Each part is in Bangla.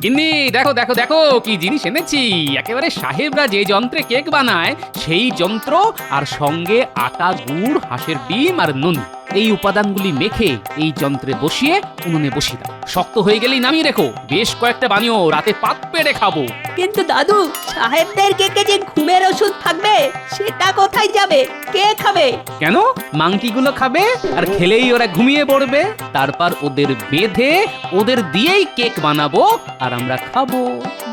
গিন্নি দেখো দেখো দেখো কি জিনিস এনেছি। একেবারে সাহেবরা যে যন্ত্রে কেক বানায় সেই যন্ত্র, আর সঙ্গে আটা, গুড়, হাঁসের ডিম আর নুন। এই উপাদানগুলি মেখে এই যন্ত্রে বসিয়ে উনুনে বসিয়ে দাও। শক্ত হয়ে গেলেই নামিয়ে রেখো। বেশ কয়েকটা বানিও, রাতে পাত পেড়ে খাবো। কিন্তু দাদু, সাহেবদের কেকে যে ঘুমের ওষুধ থাকবে সেটা কোথায় যাবে? কে খাবে? কেন? মাংকিগুলো খাবে, আর খেলেই ওরা ঘুমিয়ে পড়বে। তারপর ওদের বেঁধে ওদের দিয়েই কেক বানাবো আর আমরা খাবো।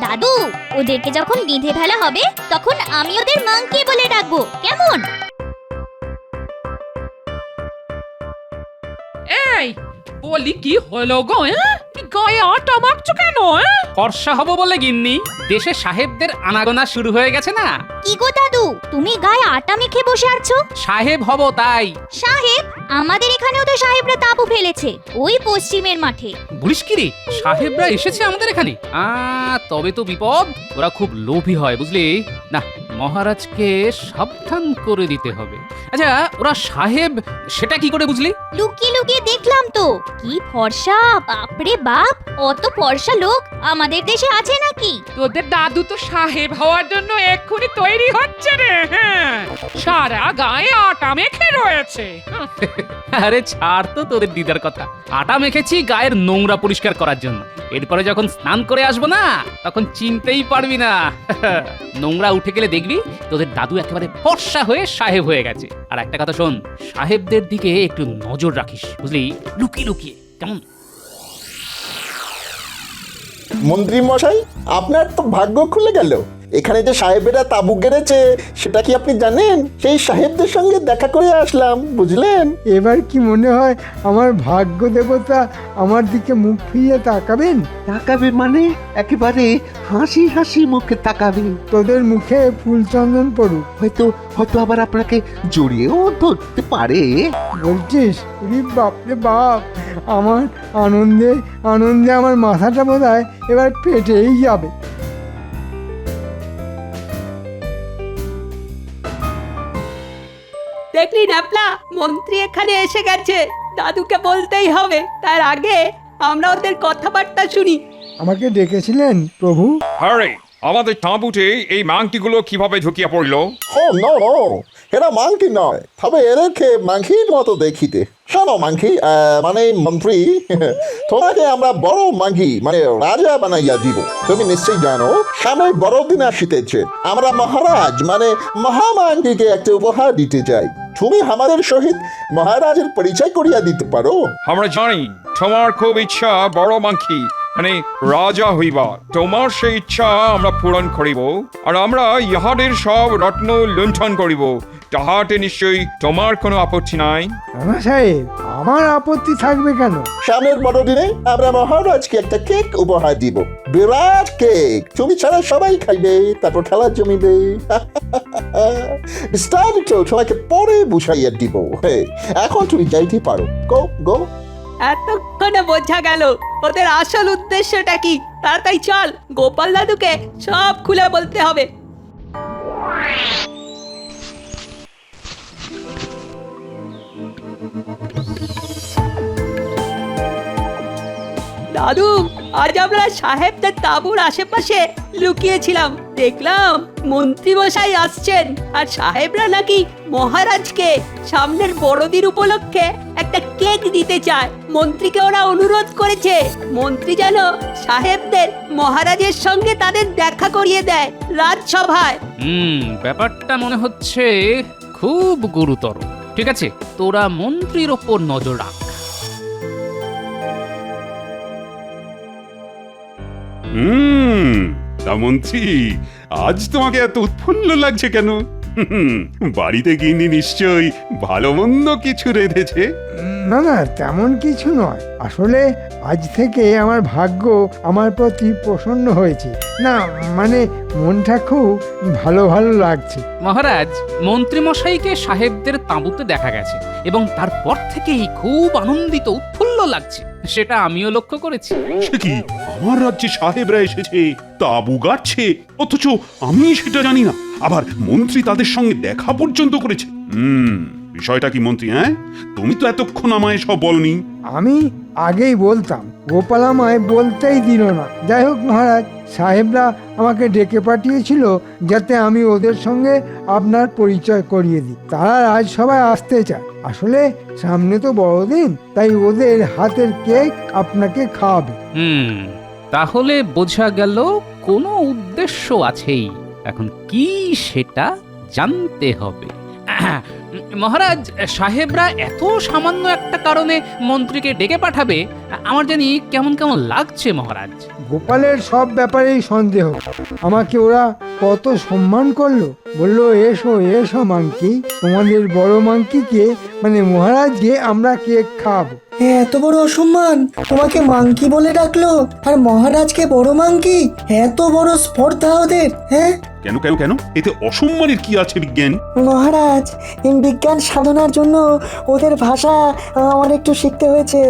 দাদু, ওদেরকে যখন বেঁধে ফেলা হবে তখন আমি ওদের মাংকি বলে ডাকবো, কেমন? এই বলি, কি হলো গো? গায়ে আটা মাখছো কেন? ফর্সা হবো বলে গিন্নি। দেশে সাহেবদের আনাগোনা শুরু হয়ে গেছে না। কি গো দাদু, তুমি গায়ে আটা মেখে বসে আছো? সাহেব হব তাই। সাহেব? আমাদের এখানেও তো সাহেবরা তাঁবু ফেলেছে, ওই পশ্চিমের মাঠে। বলিস কি রে, সাহেবরা এসেছে আমাদের এখানে? তবে তো বিপদ। ওরা খুব লোভী হয় বুঝলি না, মহারাজকে সাবধান করে দিতে হবে। আচ্ছা, ওরা সাহেব সেটা কি করে বুঝলি? লুকিয়ে লুকিয়ে দেখলাম তো। কি ফর্সা, বাপরে বাপ! অত ফর্সা লোক আমাদের দেশে আছে নাকি? তোদের দাদু তো সাহেব হওয়ার জন্য এক্ষুনি তৈরি হচ্ছে রে। হ্যাঁ, সারা গায়ে আটা মেখে রয়েছে। আরে ছাড় তো তোদের দিদার কথা। আটা মেখেছি গায়ের নোংরা পরিষ্কার করার জন্য। এরপরে যখন স্নান করে আসবো না, তখন চিনতেই পারবি না। নোংরা উঠে গেলে দেখবি তোদের দাদু একেবারে ফর্সা হয়ে সাহেব হয়ে গেছে। আর একটা কথা শোন, সাহেবদের দিকে একটু নজর রাখিস বুঝলি, লুকিয়ে লুকিয়ে, কেমন? মন্ত্রী মশাই, আপনার তো ভাগ্য খুলে গেল। এখানে যে সাহেবেরা তাঁবু গেড়েছে সেটা কি আপনি জানেন? সেই সাহেবদের সঙ্গে দেখা করে আসলাম, বুঝলেন? এবার কি মনে হয় আমার ভাগ্য দেবতা আমার দিকে মুখ ফিরিয়ে তাকাবেন? তাকাবে মানে একেবারে হাসি হাসি মুখে তাকাবে। তোদের মুখে ফুলচন্দন পড়ুক। হয়তো হয়তো আবার আপনাকে জড়িয়েও ধরতে পারে। বলছিস? বাপরে বাপ, আমার আনন্দে আনন্দে আমার মাথাটা বোধহয় এবার পেটেই যাবে। দেখলি ন্যাপলা, মন্ত্রী এখানে এসে গেছে। দাদুকে বলতেই হবে। তার আগে আমরা ওদের কথাবার্তা শুনি। আমাকে ডেকেছিলেন প্রভু? আরে আমাদের তাঁবুতে এই মাংকিগুলো কিভাবে ঢুকিয়ে পড়লো? ও নো নো, এরা মাংকি নয়, তবে এদেরকে মাংকির মতো দেখিতে। শোনো মাংকি, মানে মন্ত্রী, তোমাকে আমরা বড় মাংকি মানে রাজা বানাইয়া দিব। তুমি নিশ্চয়ই জানো সামনে বড়দিন আসিতেছে। আমরা মহারাজ মানে মহামাংকিকে একটা উপহার দিতে চাই। তুমি আমাদের সহিত মহারাজের পরিচয় করিয়া দিতে পারো? আমরা জানি তোমার খুব ইচ্ছা বড় মাংকি মানে রাজা হইবা। তোমার সেই ইচ্ছা আমরা পূরণ করিব, আর আমরা ইহাদের সব রত্ন লুণ্ঠন করিব। তাহাতে নিশ্চয়ই তোমার কোনো আপত্তি নাই? রানা সাহেব, আমার আপত্তি থাকবে কেন? সামনের বড়দিনে আমরা মহারাজকে একটা কেক উপহার দিব, বিরাট কেক। তুমি ছাড়া সবাই খাইবে, তারপর খেলা জমিবে। বিস্তারিত তোমাকে পরে বুঝাইয়া দিব। এখন তুমি যাইতে পারো। গো গো। এতক্ষণে বোঝা গেল ওদের আসল উদ্দেশ্যটা কি। তাড়াতাড়ি চল, গোপাল দাদুকে সব খুলে বলতে হবে। দাদু, আজ আমরা সাহেবদের তাঁবুর আশেপাশে লুকিয়েছিলাম। দেখলাম মন্ত্রী মশাই আসছেন, আর সাহেবরা নাকি মহারাজকে সামনের বড়দিন উপলক্ষে একটা কেক দিতে চায়। মন্ত্রীকে ওরা অনুরোধ করেছে মন্ত্রী যেন সাহেবদের মহারাজের সঙ্গে তাদের দেখা করিয়ে দেয় রাজসভায়। ব্যাপারটা মনে হচ্ছে খুব গুরুতর। ঠিক আছে, তোরা মন্ত্রীর ওপর নজর রাখ। তা মন্ত্রী, আজ তোমাকে এত উৎফুল্ল লাগছে কেন? বাড়িতে গিন্নি নিশ্চয়ই ভালো মন্দ কিছু রেঁধেছে। না না, তেমন কিছু নয়। আসলে আজ থেকে আমার ভাগ্য আমার প্রতি প্রসন্ন হয়েছে। না মানে মনটা খুব ভালো ভালো লাগছে। মহারাজ, মন্ত্রী মশাইকে সাহেবদের তাঁবুতে দেখা গেছে এবং তারপর থেকেই খুব আনন্দিত উৎফুল্ল লাগছে। সেটা আমিও লক্ষ্য করেছি। সে কি, আমার রাজ্যে সাহেবরা এসেছে, তাঁবু গাড়ছে, অথচ আমি সেটা জানি না। আবার মন্ত্রী তাদের সঙ্গে দেখা পর্যন্ত করেছে। বিষয়টা কি মন্ত্রী? হ্যাঁ, তুমি তো এতক্ষণ আমায় সব বলনি। আমি আগেই বলতাম, গোপাল আমায় বলতেই দিল না। যাই হোক মহারাজ, সাহেবরা আমাকে ডেকে পাঠিয়েছিল যাতে আমি ওদের সঙ্গে আপনার পরিচয় করিয়ে দিই। তারা রাজসভায় আসতে চায়। আসলে সামনে তো বড়দিন, তাই ওদের হাতের কেক আপনাকে খাওয়াবে। তাহলে বোঝা গেল কোনো উদ্দেশ্য আছেই। এখন কি সেটা জানতে হবে। মহারাজ, সাহেবরা এত সামান্য একটা কারণে মন্ত্রীকে ডেকে পাঠাবে, আমার জানি কেমন কেমন লাগছে মহারাজ। গোপালের সব ব্যাপারেই সন্দেহ। আমাকে ওরা কত সম্মান করলো, বললো এসো এসো মাংকি, তোমাদের বড় মাংকিকে মানে মহারাজকে আমরা কেক খাওয়াবো। এত বড় অসম্মান, তোমাকে মাংকি বলে ডাকলো আর মহারাজকে বড় মাংকি, এত বড় স্পর্ধা ওদের। হ্যাঁ, কেন কেন কেন? এতে অসম্মানের কি আছে বিজ্ঞান? মহারাজ, বিজ্ঞান সাধনার জন্য ওদের ভাষা আমার একটু শিখতে হয়েছে।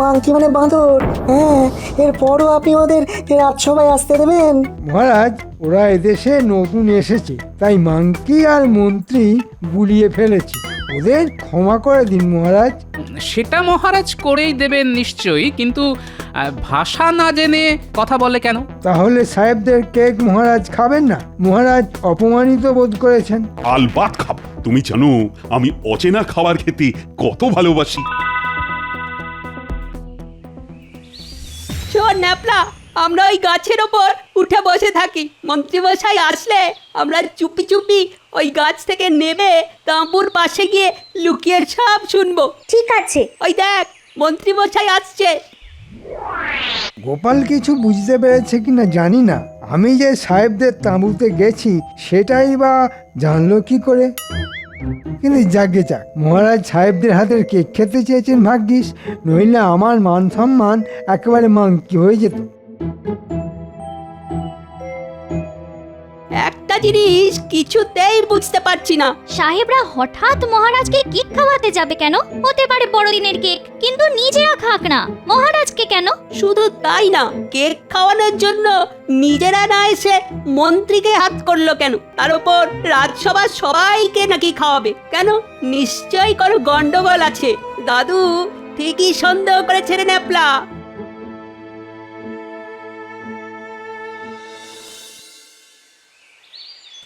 মাংকি মানে বাঁদর। হ্যাঁ, এরপরও আপনি ওদের রাজসভায় আসতে দেবেন? মহারাজ, ওরা এদেশে নতুন এসেছে, তাই মাংকি আর মন্ত্রী গুলিয়ে ফেলেছে। ওদের ক্ষমা করে দিন মহারাজ। সেটা মহারাজ করেই দেবেন নিশ্চয়ই, কিন্তু ভাষা না জেনে কথা বলে কেন? তাহলে সাহেবদের কেক মহারাজ খাবেন না? মহারাজ অপমানিত বোধ করেছেন। আলবাত খাবো। তুমি জানো আমি অচেনা খাবার খেতে কত ভালোবাসি। শোন ন্যাপলা, আমরা ওই গাছের ওপর উঠে বসে থাকি। মন্ত্রীমশাই আসলে আমরা চুপি চুপি ওই গাছ থেকে নেমে তাঁবুর পাশে গিয়ে লুকিয়ে সব শুনবো। ঠিক আছে। ওই দেখ, মন্ত্রীমশাই আসছে। গোপাল কিছু বুঝতে পেরেছে কিনা জানি না। আমি যে সাহেবদের তাঁবুতে গেছি সেটাই বা জানলো কি করে? কিন্তু যাকে যাক, মহারাজ সাহেবদের হাতের কেক খেতে চেয়েছেন ভাগ্যিস, নইলে আমার মান সম্মান একেবারে মাংকি হয়ে যেত। একটা জিনিস কিছুতেই বুঝতে পারছি না। সাহেবরা হঠাৎ মহারাজকে কেক খাওয়াতে যাবে কেন? হতে পারে বড়দিনের কেক, কিন্তু নিজেরা খাক না, মহারাজকে কেন? শুধু তাই না, কেক খাওয়ানোর জন্য নিজেরা না এসে মন্ত্রীকে হাত করলো কেন? তার উপর রাজসভার সবাইকে নাকি খাওয়াবে কেন? নিশ্চয়ই কোনো গন্ডগোল আছে। দাদু ঠিকই সন্দেহ করেছে রে ন্যাপলা।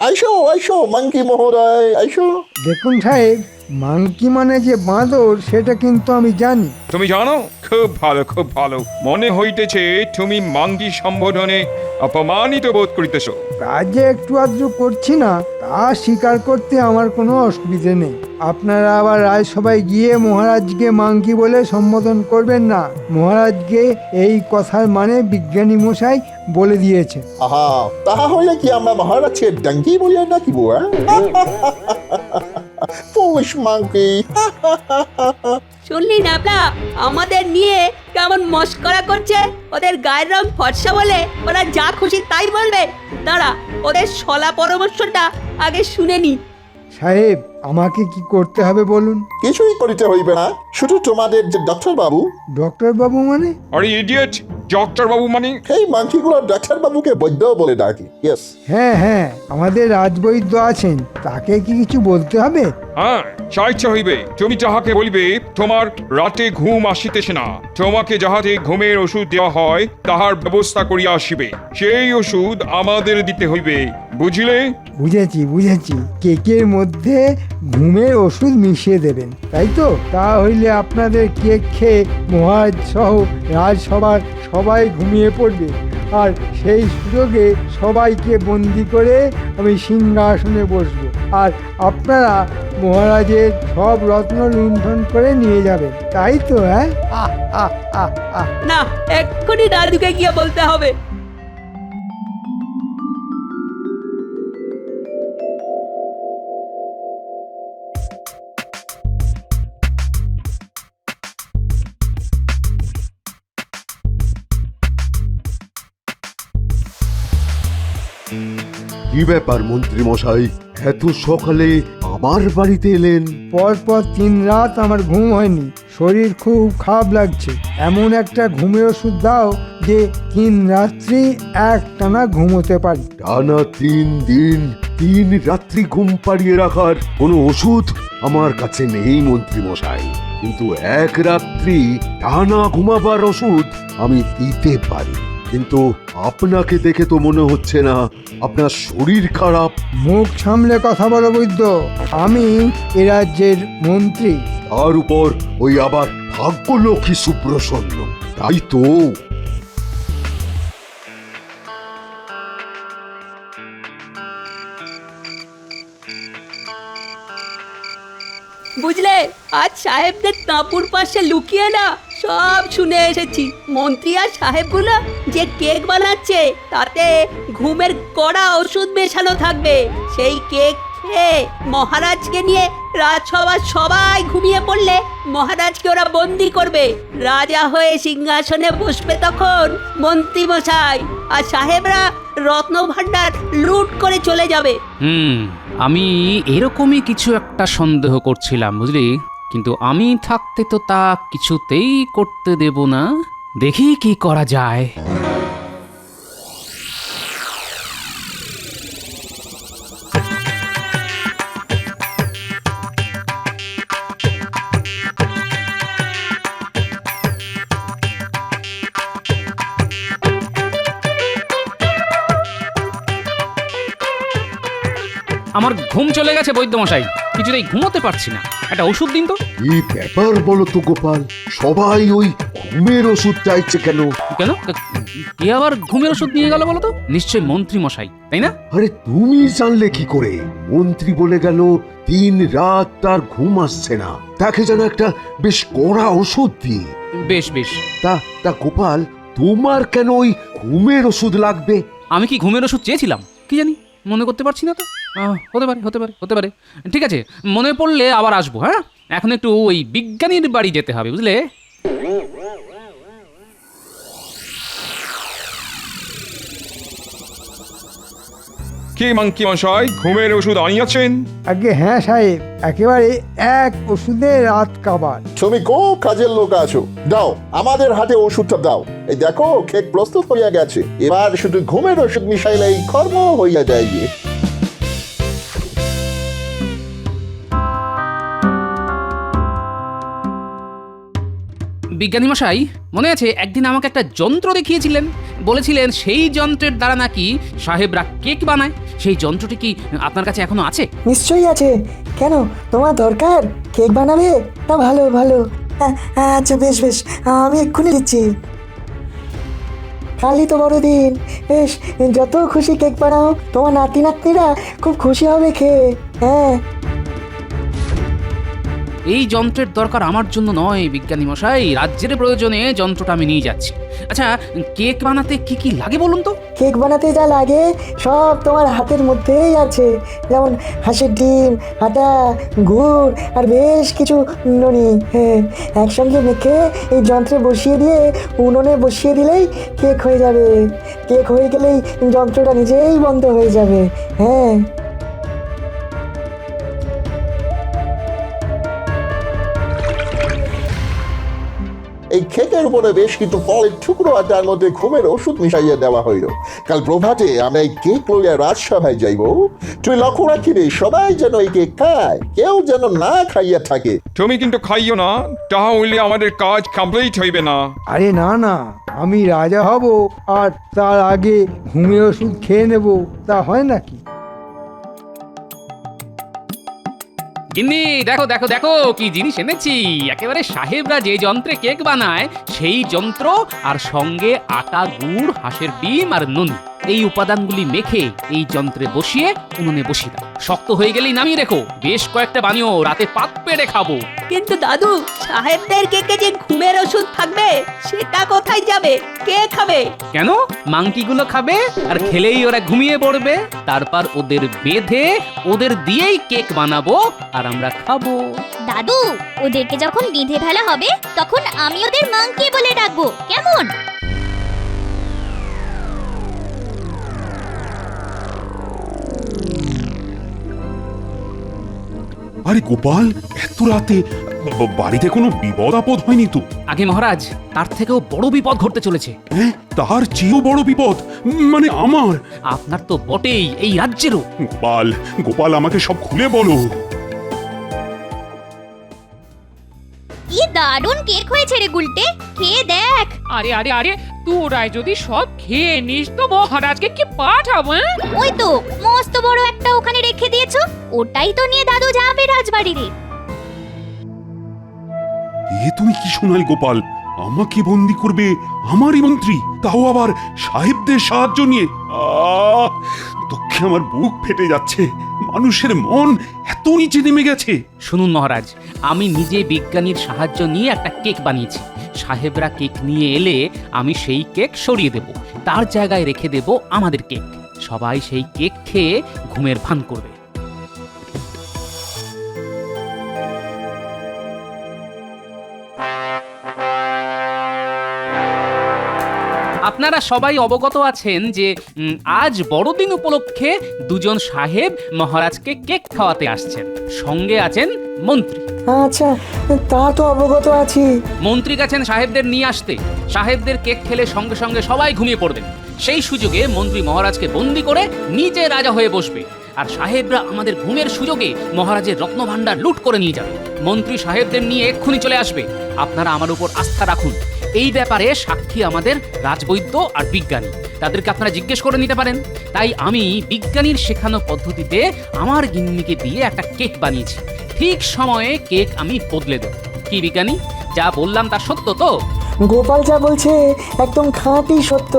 আইসো আইসো মাংকি মহোদয়, আইসো। দেখুন সাহেব, মাংকি মানে যে বাঁদর সেটা কিন্তু আমি জানি। তুমি জানো? খুব ভালো, খুব ভালো। মনে হইতেছে তুমি মাঙ্গি সম্বোধনে অপমানিত বোধ করিতেছ। কাজে একটু আধটু করছি না, তা স্বীকার করতে আমার কোনো অসুবিধে নেই। আপনারা আবার রাজসভায় গিয়ে মহারাজকে মাংকি বলে সম্বোধন করবেন না। মহারাজকে এই কথার মানে বিজ্ঞানী মশাই বলে দিয়েছে। আহা, তাহা হইলে কি আমরা মহারাজকে ডাঙ্কি বলি নাকি বুয়া? Foolish monkey! শুনলি ন্যাপলা, আমাদের নিয়ে কেমন মস্করা করছে। ওদের গায়ের রং ফর্সা বলে ওরা যা খুশি তাই বলবে। দাঁড়া, ওদের শলা পরামর্শটা আগে শুনে নি। সাহেব, আমাকে কি করতে হবে বলুন? কিছুই করিতে হইবে না, শুধু তোমাদের যে ডক্টর বাবু। ডক্টর বাবু মানে? আরে ইডিয়েট, ডক্টর বাবু মানে? এই মাংকিগুলো ডাক্তার বাবুকে বৈদ্য বলে ডাকি। ইয়েস। হ্যাঁ হ্যাঁ, আমাদের রাজবৈদ্য আছেন, তাকে কি কিছু বলতে হবে? হ্যাঁ, চাইতে হইবে। তুমি যাহাকে বলিবে তোমার রাতে ঘুম আসিতেছে না, তোমাকে যাহাতে ঘুমের ওষুধ দেওয়া হয় তাহার ব্যবস্থা করিয়া আসিবে। সেই ওষুধ আমাদের দিতে হইবে, বুঝিলে? বুঝেছি বুঝেছি, কেকের মধ্যে ঘুমের ওষুধ মিশিয়ে দেবেন, তাই তো? তা হইলে আপনাদের কেক খেয়ে মহারাজ সহ রাজসভার সবাই ঘুমিয়ে পড়বে, আর সেই সুযোগে সবাইকে বন্দি করে আমি সিংহাসনে বসবো, আর আপনারা মহারাজের সব রত্ন লুণ্ঠন করে নিয়ে যাবেন, তাই তো? হ্যাঁ, না, এক্ষুনি দাদুকে গিয়ে বলতে হবে। কি ব্যাপার মন্ত্রী মশাই, এত সকালে আমার বাড়িতে এলেন? পরপর 3 রাত আমার ঘুম হয়নি, শরীর খুব খারাপ লাগছে। এমন একটা ঘুমের ওষুধ দাও যে 3 রাত্রি একটানা ঘুমোতে পারি। টানা 3 দিন দিন রাত্রি ঘুম পাড়িয়ে রাখার কোনো ওষুধ আমার কাছে নেই মন্ত্রী মশাই, কিন্তু এক রাত্রি টানা ঘুমাবার ওষুধ আমি দিতে পারি। কিন্তু আপনাকে দেখে তো মনে হচ্ছে না আপনার শরীর খারাপ। মুখ সামলে কথা বলো বৈদ্য, আমি এ রাজ্যের মন্ত্রী। তার উপর ওই আবার ভাগ্যলক্ষ্মী সুপ্রসন্ন, তাই তো। বুঝলে, আজ সাহেবদের তাঁবুর পাশে লুকিয়ে না সব শুনে এসেছি। মন্ত্রী আর সাহেবগুলো যে কেক বানাচ্ছে তাতে ঘুমের কড়া ওষুধ মেশানো থাকবে। সেই কেক খেয়ে মহারাজকে নিয়ে রাজসভার সবাই ঘুমিয়ে পড়লে মহারাজকে ওরা বন্দি করবে। রাজা হয়ে সিংহাসনে বসবে তখন মন্ত্রী মশাই, আর সাহেবরা রত্ন ভাণ্ডার লুট করে চলে যাবে। আমি এরকমই কিছু একটা সন্দেহ করছিলাম, বুঝলি, কিন্তু আমি থাকতে তো তা কিছুতেই করতে দেব না। দেখি কি করা যায়। আমার ঘুম চলে গেছে বৈদ্যমশাই, কিছুতেই ঘুমোতে পারছি না। একটা ওষুধ দিন তো। কি ব্যাপার বলো তো গোপাল, সবাই ওই ঘুমের ওষুধ চাইছে কেন? কেন, কে আবার ঘুমের ওষুধ নিয়ে গেল বলো তো? নিশ্চয় মন্ত্রী মশাই, তাই না? আরে তুমি জানলে কি করে? মন্ত্রী বলে গেল দিন রাত তার ঘুম আসছে না, তাকে যেন একটা বেশ কড়া ওষুধ দিই। বেশ বেশ। তা গোপাল, তোমার কেন ওই ঘুমের ওষুধ লাগবে? আমি কি ঘুমের ওষুধ চেয়েছিলাম? কি জানি, মনে করতে পারছি না তো। হতে পারে। ঠিক আছে, মনে পড়লে আবার আসবো। হ্যাঁ, এখন একটু ওই বিজ্ঞানীর বাড়ি যেতে হবে, বুঝলে। কি মাংকি মশাই, ঘুমের ওষুধ আনিয়াছেন? আগে হ্যাঁ সাহেব, একেবারে এক ওষুধে রাত কাবার। তুমি খুব কাজের লোক আছো, দাও আমাদের হাতে ওষুধটা দাও। এই দেখো, কেক প্রস্তুত হইয়া গেছে, এবার শুধু ঘুমের ওষুধ মিশাইলেই কর্ম হইয়া যায়। বিজ্ঞানী মশাই, মনে আছে একদিন আমাকে একটা যন্ত্র দেখিয়েছিলেন? বলেছিলেন সেই যন্ত্রের দ্বারা নাকি সাহেবরা কেক বানায়। সেই যন্ত্রটি কি আপনার কাছে এখনো আছে? নিশ্চয়ই আছে। কেন, তোমার দরকার? কেক বানাবে? তা ভালো ভালো। আচ্ছা বেশ বেশ, আমি এক্ষুনি দিচ্ছি। কালই তো বড়দিন, বেশ যত খুশি কেক বানাও, তোমার নাতি নাতনিরা খুব খুশি হবে খেয়ে। হ্যাঁ, এই যন্ত্রের দরকার আমার জন্য নয় বিজ্ঞানী মশাই, রাজ্যের প্রয়োজনে যন্ত্রটা আমি নিয়ে যাচ্ছি। আচ্ছা, কেক বানাতে কি কি লাগে বলুন তো? কেক বানাতে যা লাগে সব তোমার হাতের মধ্যেই আছে। যেমন হাঁসের ডিম, আটা, গুড় আর বেশ কিছু ননি। হ্যাঁ, একসঙ্গে মেখে এই যন্ত্রে বসিয়ে দিয়ে উনুনে বসিয়ে দিলেই কেক হয়ে যাবে। কেক হয়ে গেলেই যন্ত্রটা নিজেই বন্ধ হয়ে যাবে। হ্যাঁ, এই কেকের উপরে বেশ কিছু ফলের টুকরো আর তার মধ্যে ঘুমের ওষুধ মিশাইয়া দেওয়া হইল। কাল প্রভাতে আমরা এই কেক লইয়া রাজসভায় যাইব। তুই লক্ষ্য রাখিবি সবাই যেন এই কেক খায়, কেউ যেন না খাইয়া থাকে। তুমি কিন্তু খাইও না, তাহা হইলে আমাদের কাজ কমপ্লিট হইবে না। আরে না না, আমি রাজা হব আর তার আগে ঘুমের ওষুধ খেয়ে নেব, তা হয় নাকি? গিন্নি, দেখো দেখো দেখো কি জিনিস এনেছি। একেবারে সাহেবরা যে যন্ত্রে কেক বানায় সেই যন্ত্র, আর সঙ্গে আটা, গুড়, হাঁসের ডিম আর নুন। এই উপাদানগুলি মেখে এই যন্ত্রে বসিয়ে উনুনে বসিয়ে দাও। শক্ত হয়ে গেলেই নামিয়ে রেখো। বেশ কয়েকটা বানিও, রাতে পাত পেড়ে খাবো। কিন্তু দাদু, সাহেবদের কেকে যে ঘুমের ওষুধ থাকবে সেটা কোথায় যাবে? কে খাবে? কেন, মাংকিগুলো খাবে, আর খেলেই ওরা ঘুমিয়ে পড়বে। তারপর ওদের বেঁধে ওদের দিয়েই কেক বানাবো আর আমরা খাবো। দাদু, ওদেরকে যখন বেঁধে ফেলা হবে তখন আমি ওদের মাংকি বলে ডাকবো, কেমন? আরে গোপাল, এত রাতে বাড়িতে কোনো বিপদ আপদ হয়নি তো? আগে মহারাজ, তার থেকেও বড় বিপদ ঘটতে চলেছে। হ্যাঁ, তার চেয়েও বড় বিপদ? মানে আমার? আপনার তো বটেই, এই রাজ্যেরও। গোপাল, গোপাল আমাকে সব খুলে বলো। কি দারুণ কেক হয়েছে রে গুলটে, খেয়ে দেখ। আরে আরে আরে, তোরাই যদি সব খেয়ে নিস তো মহারাজকে কি পাঠাবো? ওই তো মস্ত বড় একটা ওখানে রেখে দিয়েছো, ওটাই তো নিয়ে দাদু যাবে রাজবাড়িতে। এ তুমি কি শোনাল গোপাল? আমাকে বন্দি করবে আমারই মন্ত্রী, তাও আবার সাহেবদের সাহায্য নিয়ে? দুঃখে আমার বুক ফেটে যাচ্ছে। মানুষের মন এত নিচে নেমে গেছে। শুনুন মহারাজ, আমি নিজে বিজ্ঞানীর সাহায্য নিয়ে একটা কেক বানিয়েছি। সাহেবরা কেক নিয়ে এলে আমি সেই কেক সরিয়ে দেব, তার জায়গায় রেখে দেব আমাদের কেক। সবাই সেই কেক খেয়ে ঘুমের ভান করবে। আপনারা সবাই অবগত আছেন যে আজ বড়দিন উপলক্ষে দুজন সাহেব মহারাজকে কেক খাওয়াতে আসছেন। সঙ্গে আছেন মন্ত্রী। আচ্ছা, তা তো অবগত আছি। মন্ত্রী গেছেন সাহেবদের নিয়ে আসতে। সাহেবদের কেক খেলে সঙ্গে সঙ্গে সবাই ঘুমিয়ে পড়বেন। সেই সুযোগে মন্ত্রী মহারাজকে বন্দি করে নিজে রাজা হয়ে বসবে, আর সাহেবরা আমাদের ঘুমের সুযোগে মহারাজের রত্নভাণ্ডার লুট করে নিয়ে যাবে। মন্ত্রী সাহেবদের নিয়ে এক্ষুনি চলে আসবে। আপনারা আমার উপর আস্থা রাখুন। এই ব্যাপারে সাক্ষী আমাদের রাজবৈদ্য আর বিজ্ঞানী, তাদেরকে আপনারা জিজ্ঞেস করে নিতে পারেন। তাই আমি বিজ্ঞানীর শেখানো পদ্ধতিতে আমার গিন্নিকে দিয়ে একটা কেক বানিয়েছি। ঠিক সময়ে কেক আমি বদলে দেব। কি বিজ্ঞানী, যা বললাম তা সত্য তো? গোপাল যা বলছে একদম খাঁটি সত্য।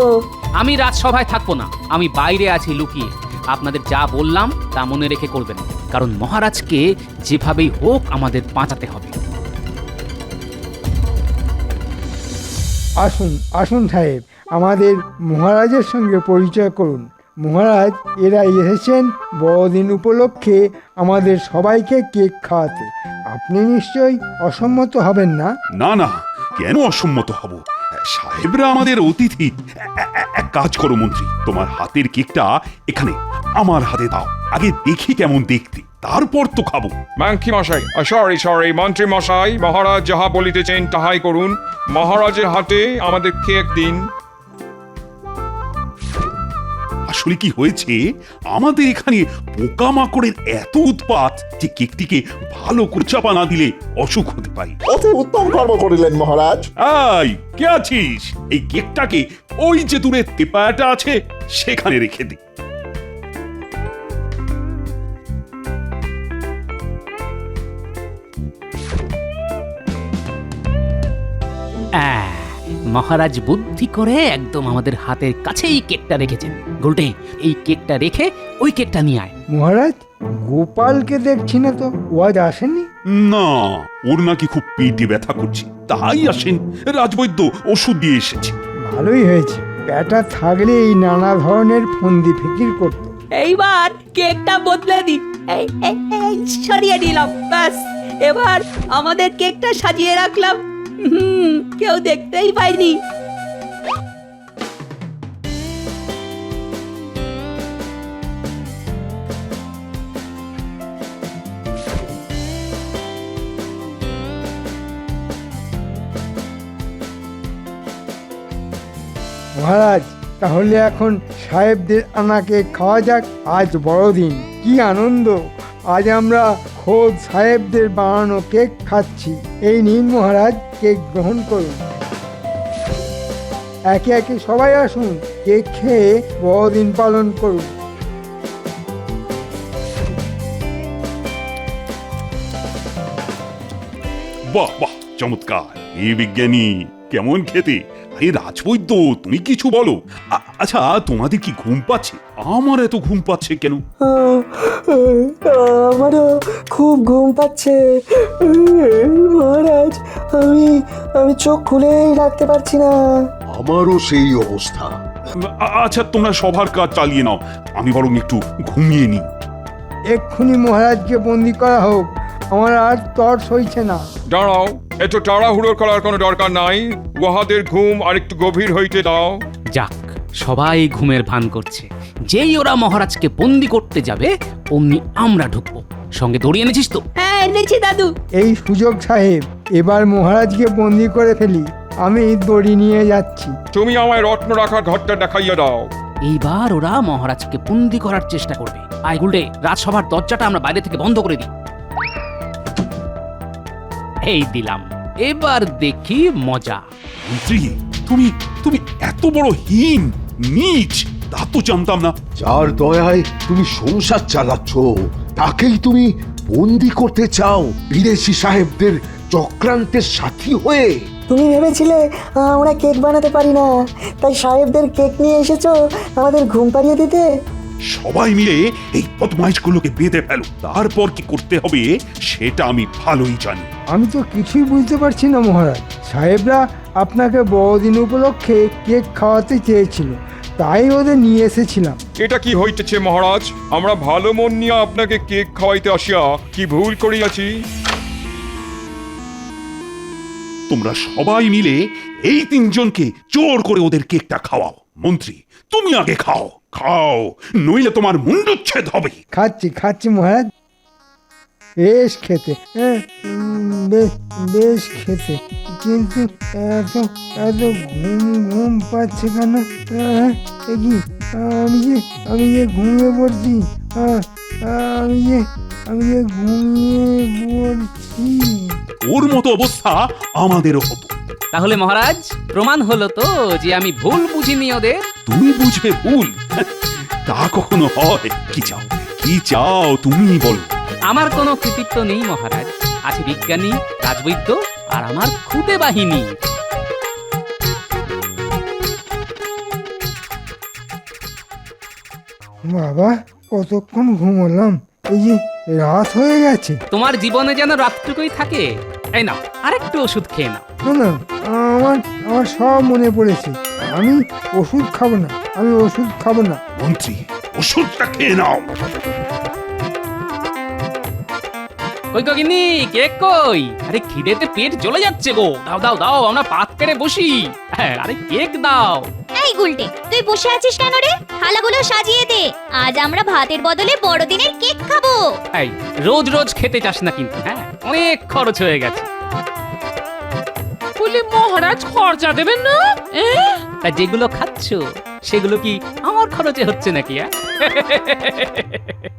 আমি রাজসভায় থাকবো না, আমি বাইরে আছি লুকিয়ে। আপনাদের যা বললাম তা মনে রেখে করবেন, কারণ মহারাজকে যেভাবেই হোক আমাদের বাঁচাতে হবে। আসুন আসুন সাহেব, আমাদের মহারাজের সঙ্গে পরিচয় করুন। মহারাজ, এরা এসেছেন বড়দিন উপলক্ষে আমাদের সবাইকে কেক খাওয়াতে। আপনি নিশ্চয়ই অসম্মত হবেন না? না না, কেন অসম্মত হব? সাহেবরা আমাদের অতিথি। এক কাজ করো মন্ত্রী, তোমার হাতের কেকটা এখানে আমার হাতে দাও। আগে দেখি কেমন দেখতে, তারপর তো খাবো। মাংকি মশাই, সরি মন্ত্রী মশাই, মহারাজ যাহা বলিতেছেন তাহাই করুন। মহারাজের হাতে আমাদের কেক দিন। আসলে কি হয়েছে, আমাদের এখানে পোকামাকড়ের এত উৎপাত যে কেকটিকে ভালো করে চাপা না দিলে অসুখ হতে পারে। অতি উত্তম কর্ম করিলেন মহারাজ। আই, কে আছিস? এই কেকটাকে ওই যে দূরে তেপায়াটা আছে সেখানে রেখে দে। মহারাজ বুদ্ধি করে একদম আমাদের হাতের কাছেই কেকটা রেখেছেন। গোলটে, এই কেকটা রেখে ওই কেকটা নিয়ে আয়। মহারাজ, গোপালকে দেখছি না তো, ও আজ আসেনি? না, ওর নাকি খুব পেটে ব্যথা করছে, তাই আসেন। রাজবৈদ্য ওষুধ দিয়ে এসেছে। ভালোই হয়েছে, ব্যাটা থাকলে এই নানা ধরনের ফন্দি ফিকির করতো। এইবার কেকটা বদলে দি। এই সরিয়ে দিলাম, ব্যাস। এবার আমাদের কেকটা সাজিয়ে রাখলাম, কেউ দেখতেই পাইনি। মহারাজ, তাহলে এখন সাহেবদের আনাকে খাওয়া যাক। আজ বড়দিন, কি আনন্দ! আজ আমরা খোদ সাহেবদের বানানো কেক খাচ্ছি। এই নিন মহারাজ, কেক গ্রহণ করুন। একে একে সবাই আসুন, কেক খেয়ে বড়দিন পালন করুন। বাহ বাহ, চমৎকার! এই বিজ্ঞানী কেমন খেতে! আরে রাজবৈদ্য, তুমি কিছু বলো। আচ্ছা, তোমাদের কি ঘুম পাচ্ছে? আমার এত ঘুম পাচ্ছে কেন? আমারও খুব ঘুম পাচ্ছে মহারাজ। আমি চোখ খুলেই রাখতে পারছি না। আমারও সেই অবস্থা। আচ্ছা, তোমরা সবার কাজ চালিয়ে নাও, আমি বরং একটু ঘুমিয়ে নিই। এক্ষুনি মহারাজকে বন্দি করা হোক, আমার আর তর সইছে না। দাঁড়াও, এত তাড়াহুড়ো করার কোনো দরকার নাই। উহাদের ঘুম আর একটু গভীর হইতে দাও। যাক, সবাই ঘুমের ভান করছে। যেই ওরা মহারাজকে বন্দি করতে যাবে, অমনি আমরা ঢুকবো। সঙ্গে দড়ি এনেছিস তো? হ্যাঁ এনেছি দাদু। এই সুযোগ সাহেব, এবার মহারাজকে বন্দি করে ফেলি। আমি দড়ি নিয়ে যাচ্ছি। তুমি আমায় রত্ন রাখার ঘরটা দেখাইয়া দাও। এইবার ওরা মহারাজকে বন্দি করার চেষ্টা করবে। আয় গুলটে, রাজসভার দরজাটা আমরা বাইরে থেকে বন্ধ করে দিই। এই দিলাম, এবার দেখি মজা। মন্ত্রী, তুমি তুমি এত বড় হীন, নীচ, তা তো জানতাম না। যার দয়ায় তুমি সংসার চালাচ্ছ, তাকেই তুমি বন্দি করতে চাও বিদেশি সাহেবদের চক্রান্তের সাথী হয়ে? তুমি ভেবেছিলে আমরা কেক বানাতে পারি না, তাই সাহেবদের কেক নিয়ে এসেছো আমাদের ঘুম পাড়িয়ে দিতে? সবাই মিলে এই বদমাইশগুলোকে বেঁধে ফেলো, তারপর কি করতে হবে সেটা আমি ভালোই জানি। আমি তো কিছুই বুঝতে পারছি না মহারাজ। সাহেবরা আপনাকে বড়দিন উপলক্ষে কেক খাওয়াতে চেয়েছিল, তাই ওদের নিয়ে এসেছিলাম। এটা কি হইতেছে মহারাজ? আমরা ভালো মন নিয়ে আপনাকে কেক খাওয়াইতে আসিয়া কি ভুল করিয়াছি? তোমরা সবাই মিলে এই তিনজনকে জোর করে ওদের কেকটা খাওয়াও। মন্ত্রী, তুমি আগে খাও, খাও, নইলে তোমার মুন্ডুচ্ছেদ হবে। খাচ্ছি খাচ্ছি মহারাজ, বেশ খেতে, হ্যাঁ, বেশ খেতে, কিন্তু এত এত ঘুম ঘুম পাচ্ছে কেন? এ কি, আমি যে ঘুমিয়ে পড়ছি, আমি যে ঘুমিয়ে পড়ছি। ওর মতো অবস্থা আমাদেরও হতো। তাহলে মহারাজ, প্রমাণ হলো তো যে আমি ভুল বুঝিনি ওদের। তুমি বুঝবে ভুল? তা কখনো হয়? কি চাও, কি চাও তুমি বলো। আমার কোনো কৃতিত্ব নেই মহারাজ, আছে বিজ্ঞানী, রাজবৈদ্য আর আমার খুদে বাহিনী। বাবা, কতক্ষণ ঘুমোলাম, এই যে রাত হয়ে গেছে। তোমার জীবনে যেন রাতটুকুই থাকে। এই নাও, আরেকটু ওষুধ খেয়ে নাও। না না, আমার আমার সব মনে পড়েছে। আমি ওষুধ খাবো না, আমি ওষুধ খাবো না। মন্ত্রী, ওষুধটা খেয়ে নাও। কই গো গিন্নি, কেক কই? আরে খিদেতে পেট জ্বলে যাচ্ছে গো। দাও দাও দাও, আমরা পাত কেটে বসি। হ্যাঁ, আরে কেক দাও। এই গুলটে, তুই বসে আছিস কেন রে? থালাগুলো সাজিয়ে দে, আজ আমরা ভাতের বদলে বড়দিনের কেক খাবো। এই, রোজ রোজ খেতে চাস না কিন্তু, হ্যাঁ, অনেক খরচ হয়ে গেছে। বলি মহারাজ খরচা দেবেন না? তা যেগুলো খাচ্ছ সেগুলো কি আমার খরচে হচ্ছে নাকি?